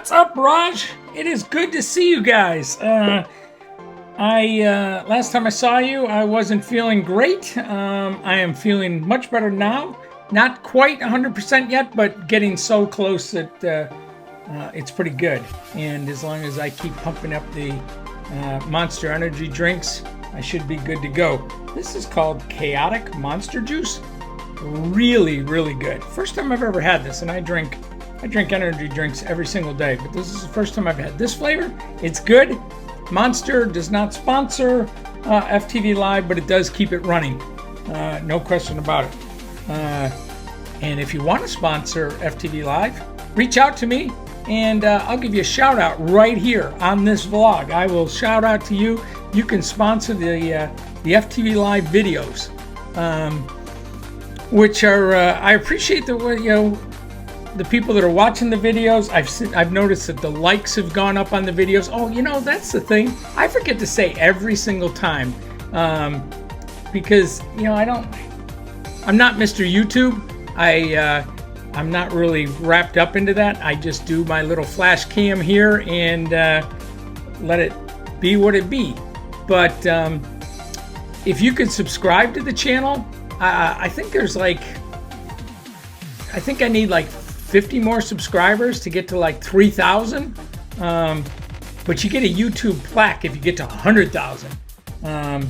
What's up, Raj? It is good to see you guys. Last time I saw you, I wasn't feeling great. I am feeling much better now. Not quite 100% yet, but getting so close that it's pretty good. And as long as I keep pumping up the Monster energy drinks, I should be good to go. This is called Chaotic Monster Juice. Really, really good. First time I've ever had this, and I drink energy drinks every single day, but this is the first time I've had this flavor. It's good. Monster does not sponsor FTVLive, but it does keep it running. No question about it. And if you want to sponsor FTVLive, reach out to me, and I'll give you a shout out right here on this vlog. I will shout out to you. You can sponsor the FTVLive videos, which are I appreciate the people that are watching the videos. I've noticed that the likes have gone up on the videos. Oh, that's the thing. I forget to say every single time because I'm not Mr. YouTube. I'm not really wrapped up into that. I just do my little FlashCam here and let it be what it be. But if you could subscribe to the channel, I think I need like 50 more subscribers to get to like 3,000. But you get a YouTube plaque if you get to 100,000. I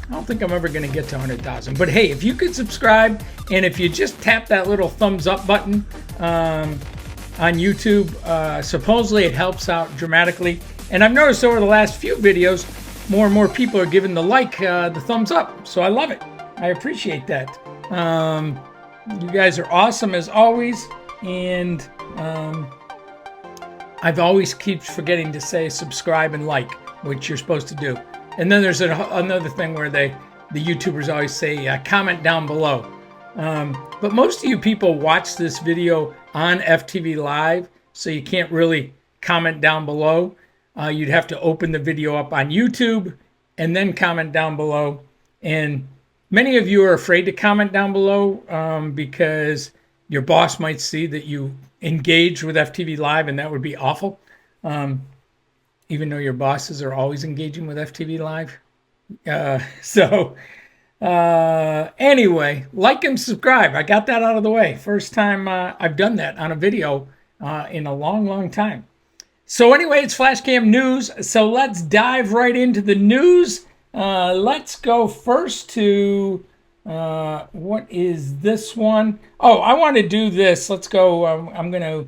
don't think I'm ever going to get to 100,000. But hey, if you could subscribe, and if you just tap that little thumbs up button on YouTube, supposedly it helps out dramatically. And I've noticed over the last few videos, more and more people are giving the thumbs up. So I love it. I appreciate that. You guys are awesome as always. And I've always keep forgetting to say subscribe and like, which you're supposed to do. And then there's another thing where the YouTubers always say comment down below. But most of you people watch this video on FTVLive, so you can't really comment down below. You'd have to open the video up on YouTube and then comment down below. And many of you are afraid to comment down below because your boss might see that you engage with FTVLive, and that would be awful. Even though your bosses are always engaging with FTVLive. Anyway, like and subscribe. I got that out of the way. First time I've done that on a video in a long, long time. So anyway, it's FlashCam News. So let's dive right into the news. Let's go first to... what is this one? Oh, I want to do this. Let's go. I'm going to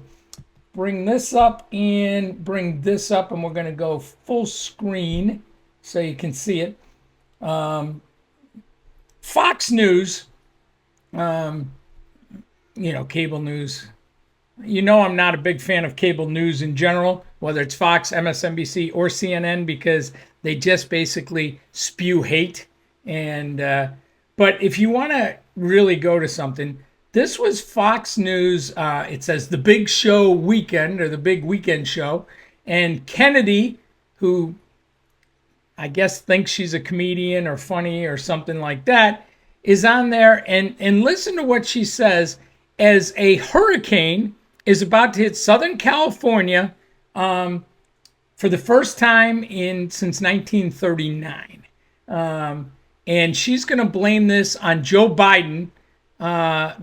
bring this up and bring this up, and we're going to go full screen so you can see it. Fox News, cable news. I'm not a big fan of cable news in general, whether it's Fox, MSNBC, or CNN, because they just basically spew hate. And but if you want to really go to something, this was Fox News. It says the Big Show Weekend, or the Big Weekend Show. And Kennedy, who I guess thinks she's a comedian or funny or something like that, is on there. And listen to what she says as a hurricane is about to hit Southern California for the first time since 1939. And she's going to blame this on Joe Biden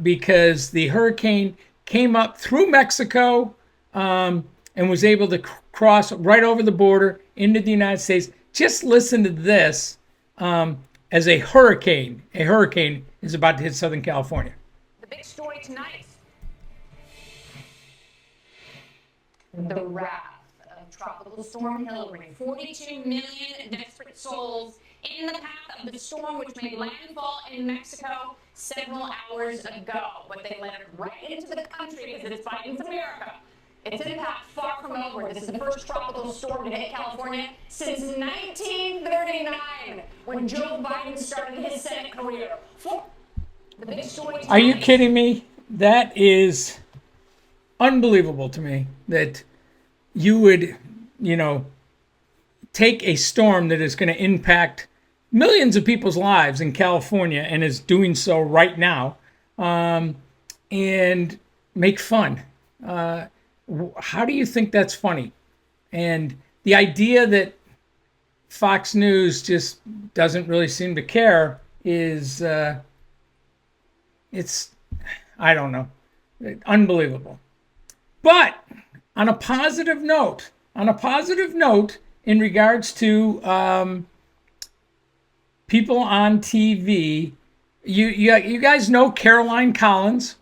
because the hurricane came up through Mexico and was able to cross right over the border into the United States. Just listen to this as a hurricane. A hurricane is about to hit Southern California. The big story tonight, the wrath of Tropical Storm Hillary. 42 million desperate souls in the path of the storm, which made landfall in Mexico several hours ago. But they let it right into the country because it's Biden's America. Its impact far from over. This is the first tropical storm to hit California since 1939, when Joe Biden started his Senate career. The big story. Are you kidding me? That is unbelievable to me that you would, take a storm that is going to impact millions of people's lives in California, and is doing so right now, and make fun. How do you think that's funny? And the idea that Fox News just doesn't really seem to care is, it's, I don't know, unbelievable. But on a positive note, in regards to people on TV, you guys know Caroline Collins.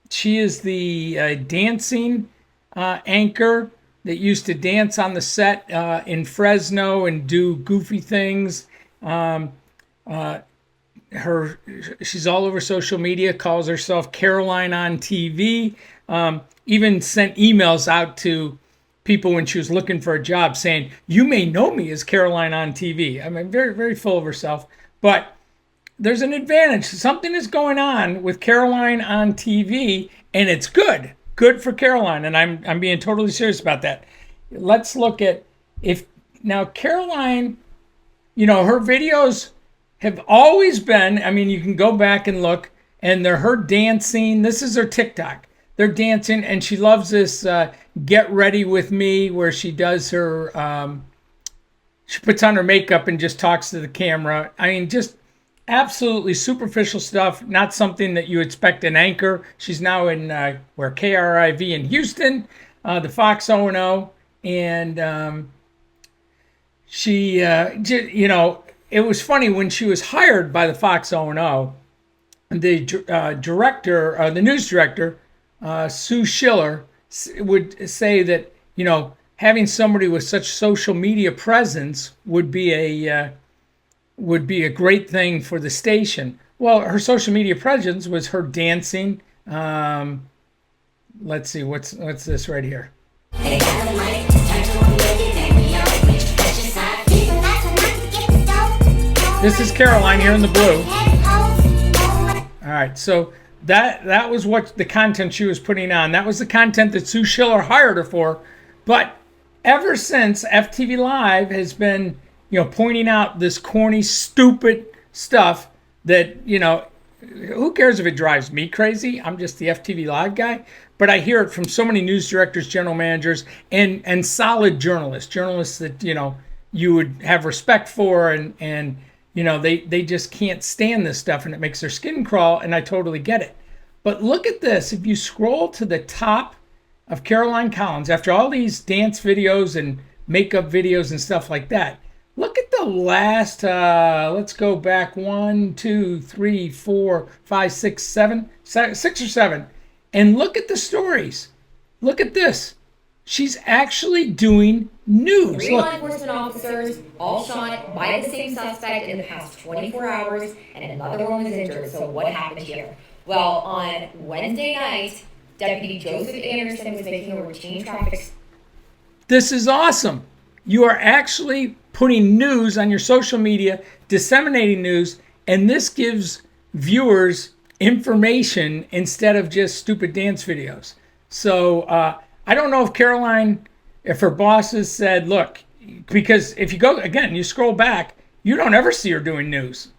She is the dancing anchor that used to dance on the set in Fresno and do goofy things. She's all over social media, calls herself Caroline on TV. Even sent emails out to people when she was looking for a job saying, "You may know me as Caroline on TV." I mean, very, very full of herself. But there's an advantage. Something is going on with Caroline on TV, and it's good. Good for Caroline, and I'm being totally serious about that. Let's look at if now Caroline, her videos have always been, I mean, you can go back and look, and they're her dancing. This is her TikTok. They're dancing, and she loves this "Get Ready With Me," where she does her, she puts on her makeup and just talks to the camera. I mean, just absolutely superficial stuff, not something that you expect an anchor. She's now in where KRIV in Houston, the Fox O&O, and she, it was funny when she was hired by the Fox O&O, the director, the news director, Sue Schiller, would say that having somebody with such social media presence would be a great thing for the station. Well, her social media presence was her dancing. Let's see, what's this right here? This is Caroline here in the blue. All right, so that was what the content she was putting on. That was the content that Sue Schiller hired her for. But ever since, FTVLive has been pointing out this corny, stupid stuff that, who cares if it drives me crazy? I'm just the FTVLive guy. But I hear it from so many news directors, general managers, and solid journalists that, you would have respect for, and they just can't stand this stuff, and it makes their skin crawl, and I totally get it. But look at this. If you scroll to the top of Caroline Collins, after all these dance videos and makeup videos and stuff like that, look at the last, let's go back 1, 2, 3, 4, 5, 6, 7, 6 or 7, and look at the stories. Look at this. She's actually doing news. 3 law enforcement officers all shot by the same suspect in the past 24 hours, and another one was injured. So what happened here? Well, on Wednesday night, Deputy Joseph Anderson was making a routine traffic. This is awesome. You are actually putting news on your social media, disseminating news, and this gives viewers information instead of just stupid dance videos. So I don't know if Caroline, if her bosses said, look, because if you go, again, you scroll back, you don't ever see her doing news.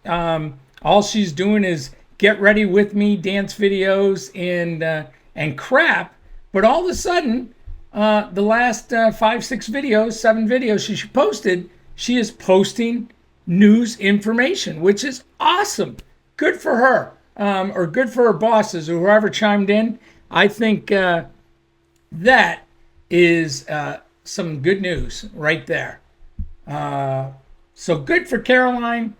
All she's doing is Get Ready With Me dance videos and crap. But all of a sudden, the last 5, 6 videos, 7 videos she posted, she is posting news information, which is awesome. Good for her, or good for her bosses or whoever chimed in. I think that is some good news right there. So good for Caroline.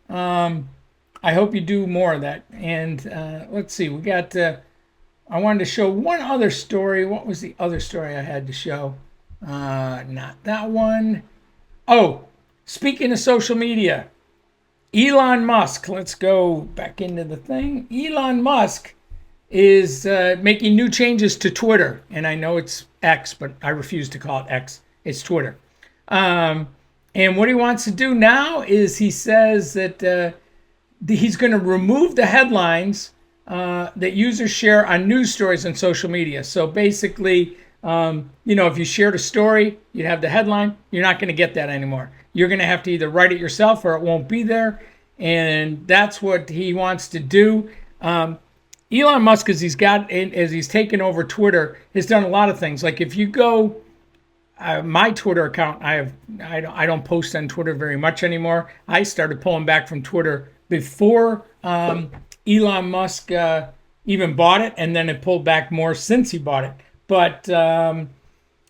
I hope you do more of that. And let's see, we got, I wanted to show one other story. What was the other story I had to show? Not that one. Oh, speaking of social media, Elon Musk, let's go back into the thing. Elon Musk is making new changes to Twitter. And I know it's X, but I refuse to call it X. It's Twitter. And what he wants to do now is he says that he's going to remove the headlines that users share on news stories on social media. So basically, if you shared a story, you'd have the headline. You're not going to get that anymore. You're going to have to either write it yourself or it won't be there. And that's what he wants to do. Elon Musk, as he's taken over Twitter, has done a lot of things. Like if you go, my Twitter account, I don't post on Twitter very much anymore. I started pulling back from Twitter before Elon Musk even bought it, and then it pulled back more since he bought it. But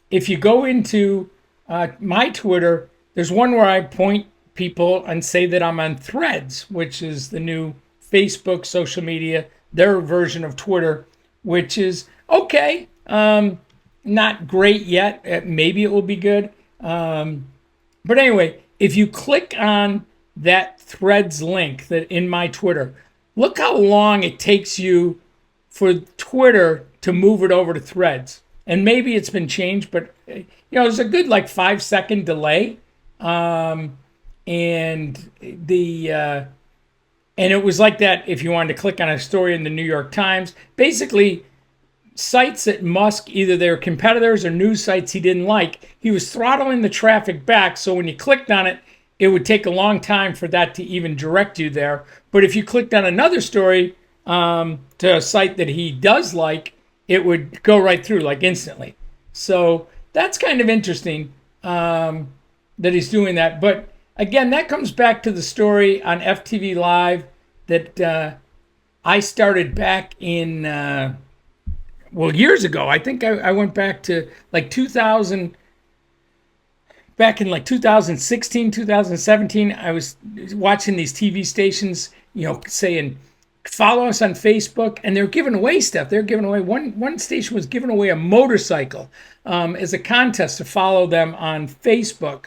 if you go into my Twitter, there's one where I point people and say that I'm on Threads, which is the new Facebook social media, their version of Twitter, which is okay. Not great yet. Maybe it will be good. But anyway, if you click on that Threads link that in my Twitter, look how long it takes you for Twitter to move it over to Threads. And maybe it's been changed, but there's a good 5-second delay. And it was like that if you wanted to click on a story in the New York Times. Basically, sites that Musk, either their competitors or news sites he didn't like, he was throttling the traffic back. So when you clicked on it, it would take a long time for that to even direct you there. But if you clicked on another story to a site that he does like, it would go right through instantly. So that's kind of interesting that he's doing that. But again, that comes back to the story on FTVLive that I started back in, years ago. I think I went back to 2000, back in 2016, 2017. I was watching these TV stations, saying, follow us on Facebook, and they're giving away stuff. They're giving away, one station was giving away a motorcycle as a contest to follow them on Facebook.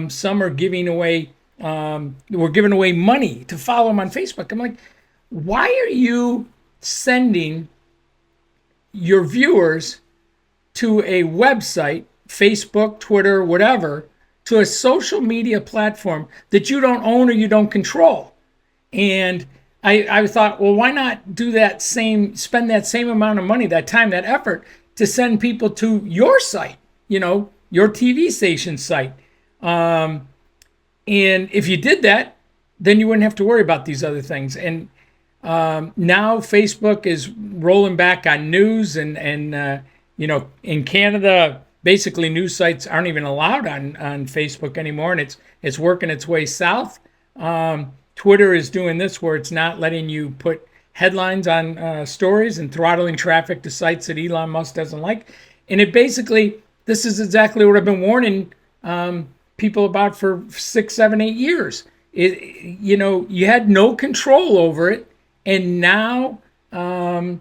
Some are giving away, we're giving away money to follow them on Facebook. I'm like, why are you sending your viewers to a website, Facebook, Twitter, whatever, to a social media platform that you don't own or you don't control? And I thought, well, why not do that spend that same amount of money, that time, that effort to send people to your site, your TV station site. And if you did that, then you wouldn't have to worry about these other things. And now Facebook is rolling back on news and in Canada, basically news sites aren't even allowed on Facebook anymore. And it's working its way south. Twitter is doing this where it's not letting you put headlines on stories and throttling traffic to sites that Elon Musk doesn't like. And this is exactly what I've been warning people about for 6, 7, 8 years. You had no control over it. And now, if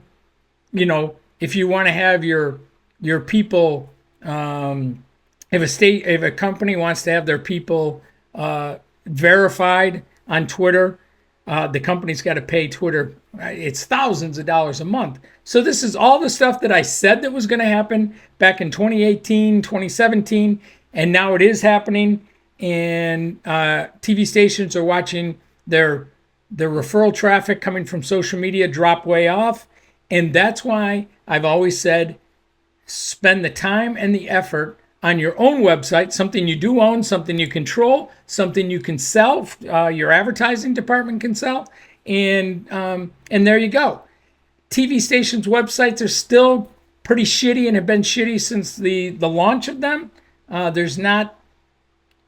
you want to have your people, if a company wants to have their people verified on Twitter, the company's got to pay Twitter. It's thousands of dollars a month. So this is all the stuff that I said that was going to happen back in 2018, 2017, and now it is happening. And TV stations are watching their referral traffic coming from social media drop way off. And that's why I've always said, spend the time and the effort on your own website, something you do own, something you control, something you can sell, your advertising department can sell, and there you go. TV stations' websites are still pretty shitty and have been shitty since the launch of them. There's not,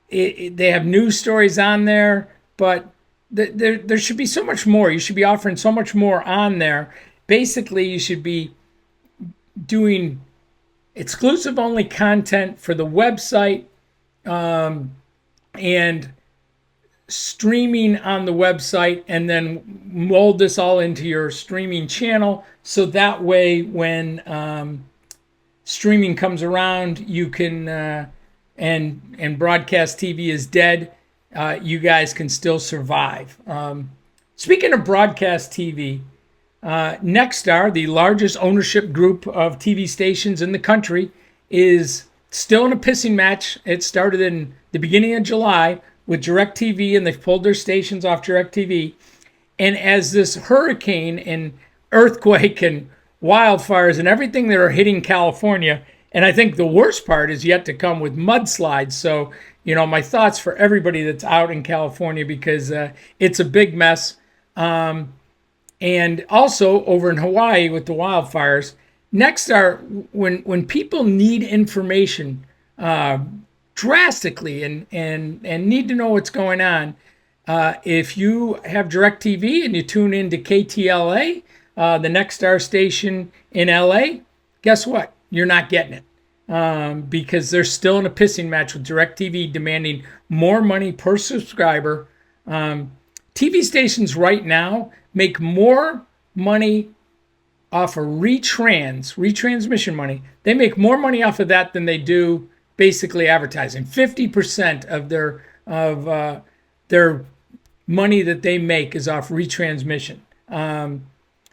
they have news stories on there, but there should be so much more. You should be offering so much more on there. Basically, you should be doing exclusive only content for the website and streaming on the website, and then mold this all into your streaming channel. So that way, when streaming comes around, you can, and broadcast TV is dead, you guys can still survive. Speaking of broadcast TV, Nexstar, the largest ownership group of TV stations in the country, is still in a pissing match. It started in the beginning of July with DirecTV, and they've pulled their stations off DirecTV. And as this hurricane and earthquake and wildfires and everything that are hitting California, and I think the worst part is yet to come with mudslides. So, my thoughts for everybody that's out in California, because it's a big mess. And also over in Hawaii with the wildfires, Nexstar, when people need information drastically and need to know what's going on, if you have DirecTV and you tune into KTLA, the Nexstar station in LA, guess what? You're not getting it because they're still in a pissing match with DirecTV demanding more money per subscriber. TV stations right now make more money off of retransmission money. They make more money off of that than they do basically advertising. 50% of their money that they make is off retransmission.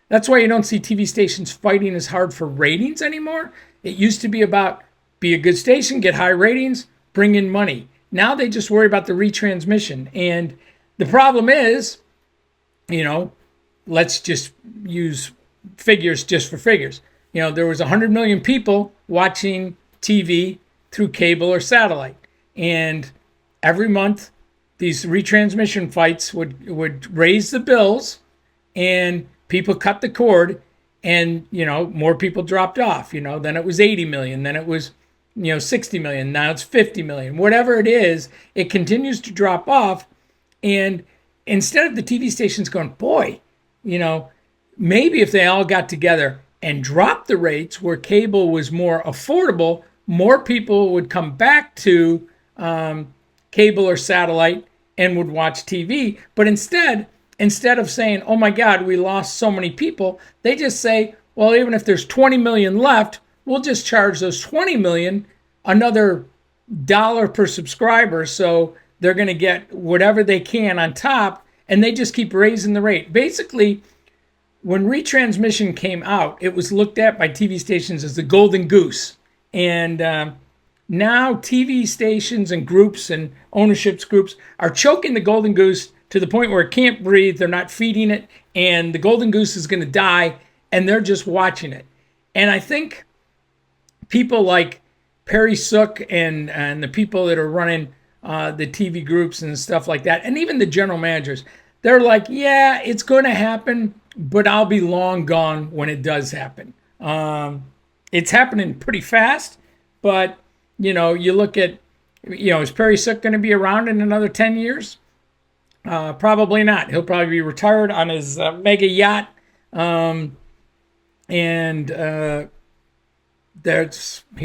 That's why you don't see TV stations fighting as hard for ratings anymore. It used to be about be a good station, get high ratings, bring in money. Now they just worry about the retransmission. And the problem is, let's just use figures just for figures. There was 100 million people watching TV through cable or satellite. And every month, these retransmission fights would raise the bills and people cut the cord and, more people dropped off. Then it was 80 million. Then it was, 60 million. Now it's 50 million. Whatever it is, it continues to drop off. And instead of the TV stations going, boy, maybe if they all got together and dropped the rates where cable was more affordable, more people would come back to cable or satellite and would watch TV. But instead of saying, oh my God, we lost so many people, they just say, well, even if there's 20 million left, we'll just charge those 20 million another $1 per subscriber. So they're going to get whatever they can on top, and they just keep raising the rate. Basically, when retransmission came out, it was looked at by TV stations as the golden goose. And now TV stations and groups and ownerships groups are choking the golden goose to the point where it can't breathe. They're not feeding it, and the golden goose is going to die, and they're just watching it. And I think people like Perry Sook and the people that are running the TV groups and stuff like that, and even the general managers, they're like, yeah, it's going to happen, but I'll be long gone when it does happen. It's happening pretty fast, but, you look at, is Perry Sook going to be around in another 10 years? Probably not. He'll probably be retired on his mega yacht. He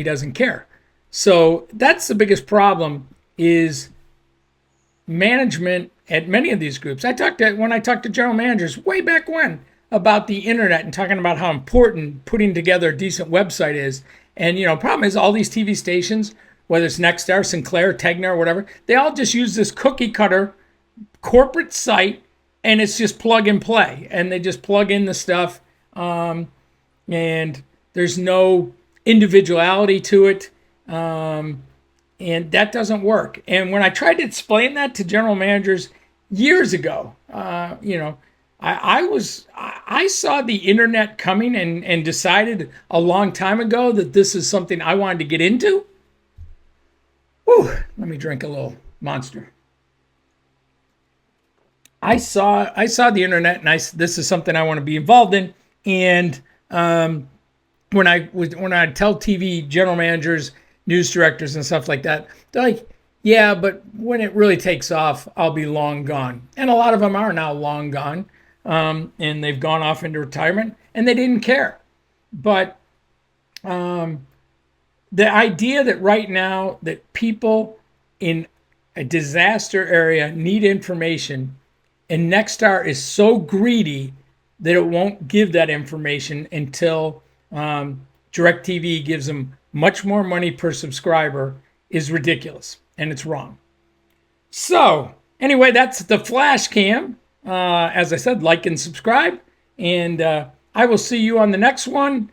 doesn't care. So that's the biggest problem is management at many of these groups. When I talked to general managers way back when about the internet and talking about how important putting together a decent website is. And, problem is all these TV stations, whether it's Nexstar, Sinclair, Tegna, or whatever, they all just use this cookie cutter corporate site, and it's just plug and play. And they just plug in the stuff, and there's no individuality to it. And that doesn't work. And when I tried to explain that to general managers years ago, I saw the internet coming and decided a long time ago that this is something I wanted to get into. Whew, let me drink a little Monster. I saw the internet, and this is something I want to be involved in. And when I tell TV general managers, news directors, and stuff like that, they're like, yeah, but when it really takes off, I'll be long gone. And a lot of them are now long gone, and they've gone off into retirement, and they didn't care. But the idea that right now that people in a disaster area need information, and Nexstar is so greedy that it won't give that information until DirecTV gives them much more money per subscriber is ridiculous, and it's wrong. So anyway, that's the FlashCam. As I said, like and subscribe, and I will see you on the next one.